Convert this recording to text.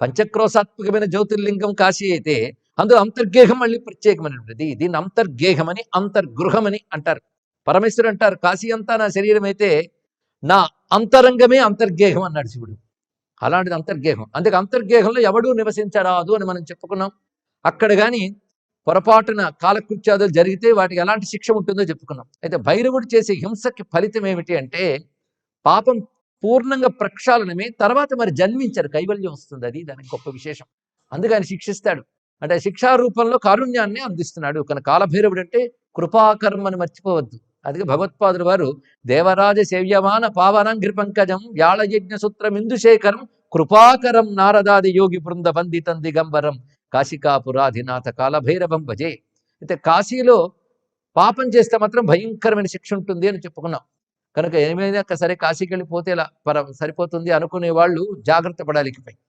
పంచక్రోశాత్మకమైన జ్యోతిర్లింగం కాశీ అయితే అందులో అంతర్గేహం మళ్ళీ ప్రత్యేకమైనటువంటిది. దీన్ని అంతర్గేహమని అంతర్గృహమని అంటారు. పరమేశ్వరుడు అంటారు, కాశీ అంతా నా శరీరం అయితే నా అంతరంగమే అంతర్గేహం అన్నాడు శివుడు. అలాంటిది అంతర్గేహం. అందుకే అంతర్గేహంలో ఎవడూ నివసించరాదు అని మనం చెప్పుకున్నాం. అక్కడ కానీ పొరపాటున కాలకృత్యాదులు జరిగితే వాటికి ఎలాంటి శిక్ష ఉంటుందో చెప్పుకున్నాం. అయితే భైరవుడు చేసే హింసకి ఫలితం ఏమిటి అంటే పాపం పూర్ణంగా ప్రక్షాళనమే, తర్వాత మరి జన్మించారు, కైవల్యం వస్తుంది. అది దానికి గొప్ప విశేషం. అందుకే ఆయన శిక్షిస్తాడు. అంటే శిక్షా రూపంలో కారుణ్యాన్ని అందిస్తున్నాడు. కనుక కాలభైరవుడు అంటే కృపాకరం అని మర్చిపోవద్దు. అందుకే భగవత్పాదుల వారు దేవరాజ సేవ్యమాన పావనాంఘ్రి పంకజం వ్యాళయజ్ఞ సూత్రం ఇందుశేఖరం కృపాకరం నారదాది యోగి బృంద వందితం దిగంబరం కాశికాపురాధినాథ కాలభైరవం భజే. అయితే కాశీలో పాపం చేస్తే మాత్రం భయంకరమైన శిక్ష ఉంటుంది అని చెప్పుకున్నాం. కనుక ఏమైనా సరే కాశీకి వెళ్ళిపోతే ఇలా సరిపోతుంది అనుకునే వాళ్ళు జాగ్రత్త పడాలి ఇకపై.